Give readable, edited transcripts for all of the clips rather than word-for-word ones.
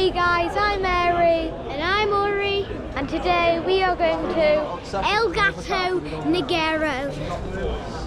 Hey guys, I'm Mary. And I'm Uri. And today we are going to El Gato Negro,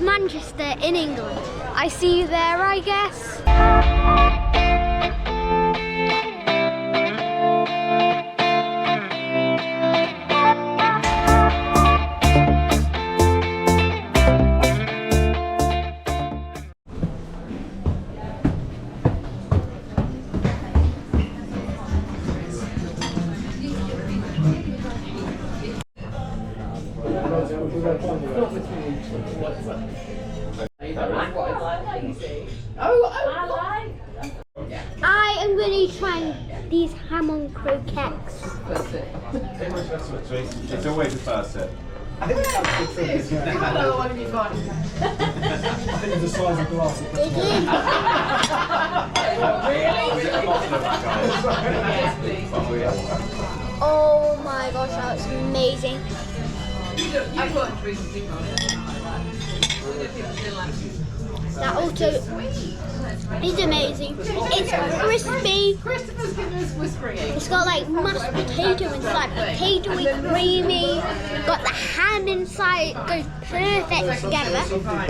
Manchester in England. I see you there, I guess. I am going to try these ham on croquettes. It's always the first sip. I think it's another one of you got. I think it's the size of glass. Oh my gosh, that was amazing. That also is amazing. It's crispy. It's got like mashed potato inside, potatoey, creamy. Got the ham inside. It goes perfect together.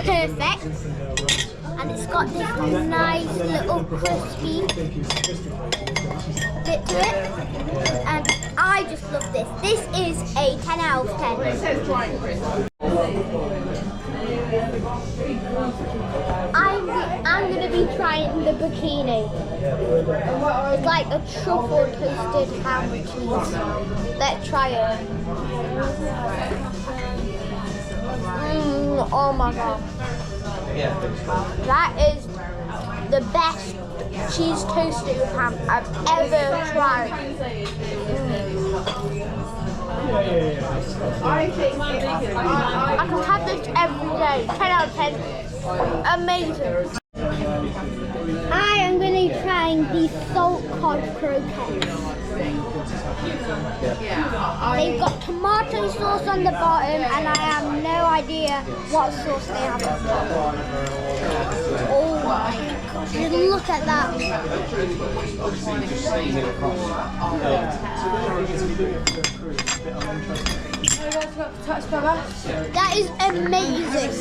Perfect. And it's got this nice little crispy bit to it. And I just love this. This is a 10 out of 10. I'm going to be trying the bikini. It's like a truffle toasted ham with cheese. Let's try it. Oh my god. That is the best cheese toasted with ham I've ever tried. I can have this every day. 10 out of 10. Amazing. I am going to be trying the salt cod croquettes. They've got tomato sauce on the bottom and I have no idea what sauce they have on top. Oh my gosh, look at that. That is amazing.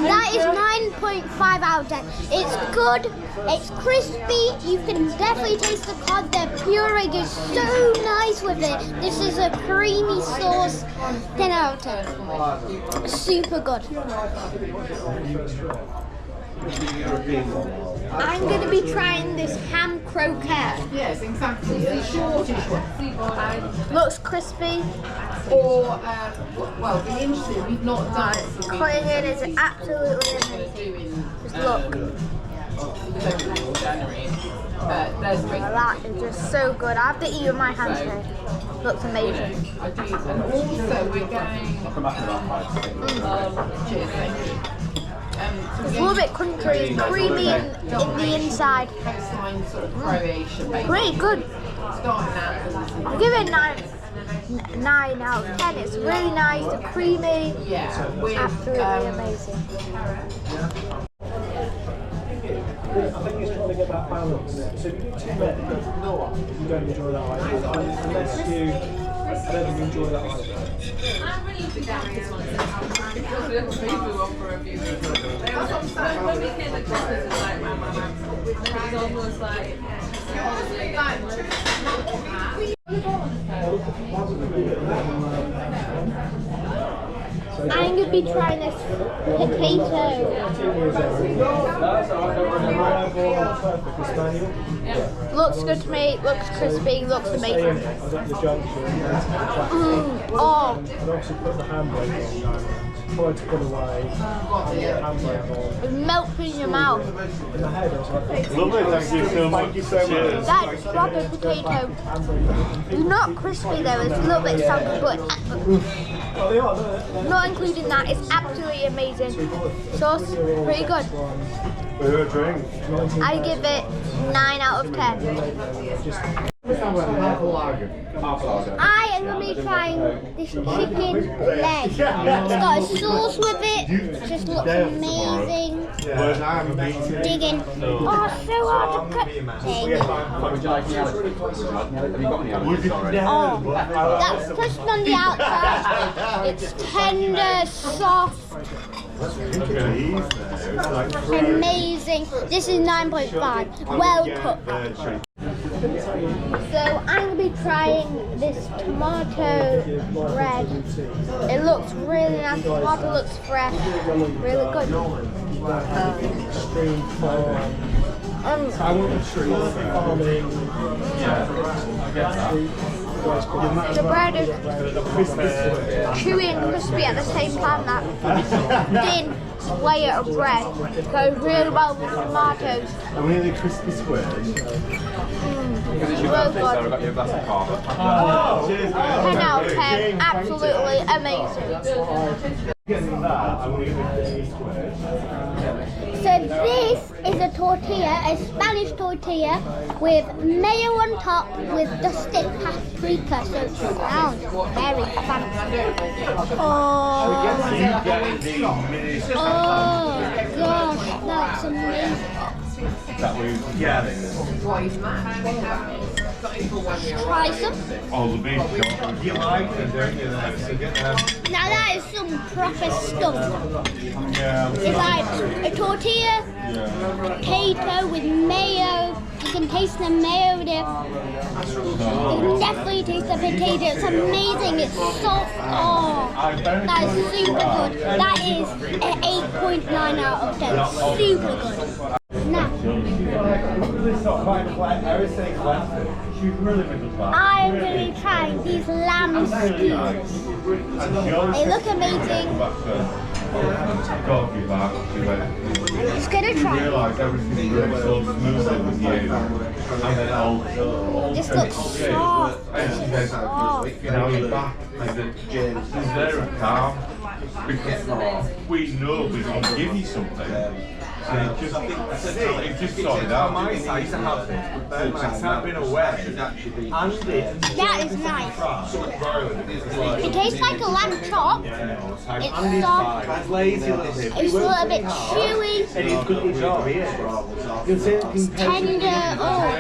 That is 9.5 out of 10. It's good, it's crispy, you can definitely taste the cod. The puree goes so nice with it. This is a creamy sauce, 10 out of 10. Super good. I'm going to be trying this ham croquette. Yes, exactly. The shortish one. Looks crispy. Or, well, the interesting, we've not done it. Cutting in is absolutely amazing. Just look. That is just so good. I have to eat with my hands today. Looks amazing. And also we're going... cheers, thank you. It's a little bit crunchy, it's creamy in the inside. Pretty good. I'll give it 9 out of 10. It's really nice and creamy. It's absolutely amazing. I think he's trying to get that balance. So if you do too many, you don't enjoy that either. Unless you, I don't think you enjoy that either. I'm really big down this one. Because we have a people on for a few weeks. That's what I'm saying. When we came to Christmas, it was like, man. It was almost like... I'm going to be trying this potato. Looks good to me, looks crispy, looks amazing. Oh. And obviously put the handbrake on. Tried to put away. Handbrake on. It melts in your mouth. In the head, I was like, Lovely, thank you so much. Thank you so much. That is proper potato. It's not crispy though, it's a little bit soggy, but Oh, they are, they're not including that, it's absolutely amazing. Sauce, pretty good. We're a drink. I give it 9 out of 10. I am going to be trying this chicken leg. It's got a sauce with it. It just looks amazing. Digging. Oh, so hard to cut. Oh, that's crushed on the outside. It's tender, soft. Amazing. This is 9.5. Well cooked. So I'm going to be trying this tomato bread. It looks really nice. The tomato looks fresh. Really good. The bread is chewy and crispy at the same time. That thin layer of bread goes really well with the tomatoes. And we need the crispy squares. Well good. 10 out of 10. Absolutely amazing. So this is a tortilla, a Spanish tortilla with mayo on top with dusted paprika, so it sounds very fancy. Oh gosh, that's amazing. Try some. Oh, the beef. You like it, don't you? Now that is some proper stuff. Yeah. It's like a tortilla, potato with mayo. You can taste the mayo there. You can definitely taste the potato. It's amazing. It's soft. Oh, that is super good. That is an 8.9 out of 10. Super good. Now, I'm really trying these lamb skewers. They look amazing. Just gonna try. This looks soft. We know we're going to give you something. It just sorted out. My side to have this, but then I've been away. That is nice. It tastes like a lamb chop. It's soft. It's a little bit chewy. Tender. Oh,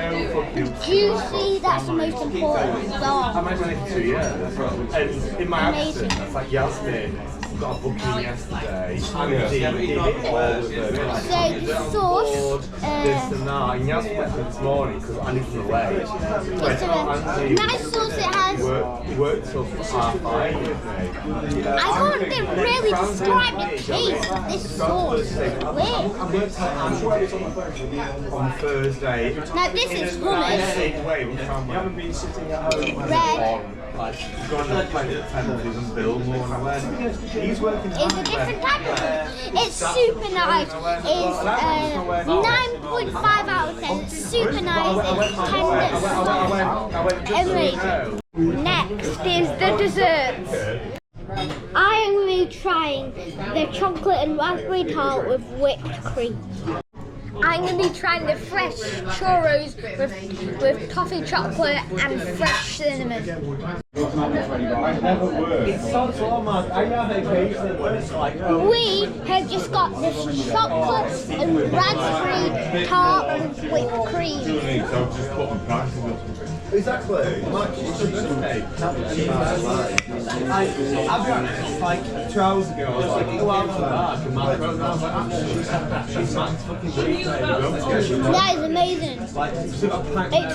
juicy. That's the most important. I'm actually 2 years. And in my absence, it's like Yasmin got a booking yesterday. So the sauce. This and that. And Yasmin went this morning because I lived away. It's a nice sauce it has. He worked till 5:30 with me. I can't really describe the taste of this sauce. Weird. I worked on Thursday. Now this is hummus. You haven't been sitting at home. Red. Like, going to play the penalties and build more and when he's working. It's a different type of hummus. It's super nice. It's 9.5 out of 10. Super nice. It's tender, soft, amazing. Next is the desserts. I am going to be trying the chocolate and raspberry tart with whipped cream. I'm going to be trying the fresh churros with toffee chocolate and fresh cinnamon. We have just got this chocolate and raspberry tart with whipped cream. Exactly. I'll be honest, like 2 hours ago, I was like, go out to the park and Mark wrote down, I was like, she's Mark's fucking birthday. That is amazing. It's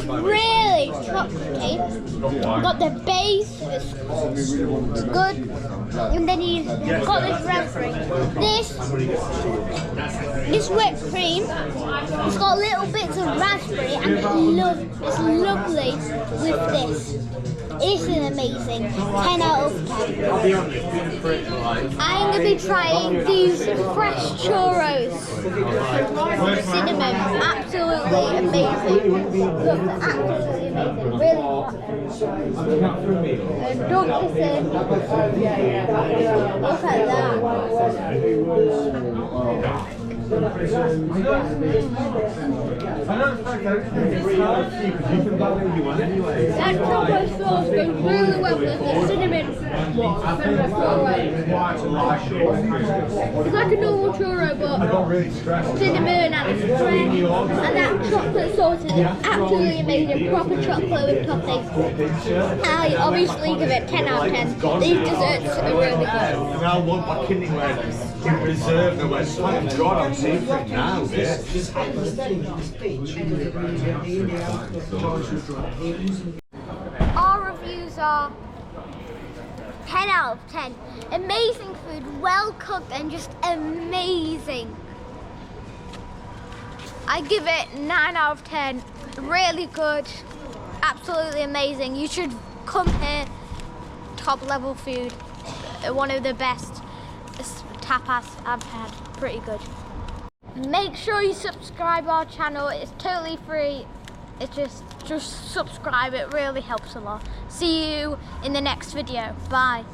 really chocolatey. Got the base, it's good. And then you've got this raspberry. This whipped cream, it's got little bits of raspberry and it's lovely with this. This is amazing. 10 out of 10. I'll be honest, I'm going to be trying these fresh churros with cinnamon. Absolutely amazing. Look, absolutely amazing. Really hot. And don't listen. Look at that. That chocolate sauce goes really well with the cinnamon one. It's like a normal churro, but cinnamon and fresh. And that chocolate sauce is absolutely amazing. Proper chocolate with toppings. I obviously give it 10 out of 10. These desserts are really good. And I want my kidney where in reserve and went, thank God I'm safe from now. Our reviews are 10 out of 10. Amazing food, well cooked and just amazing. I give it 9 out of 10. Really good, absolutely amazing. You should come here. Top level food, one of the best tapas I've had. Pretty good. Make sure you subscribe our channel. It's totally free. It's just subscribe. It really helps a lot. See you in the next video. Bye.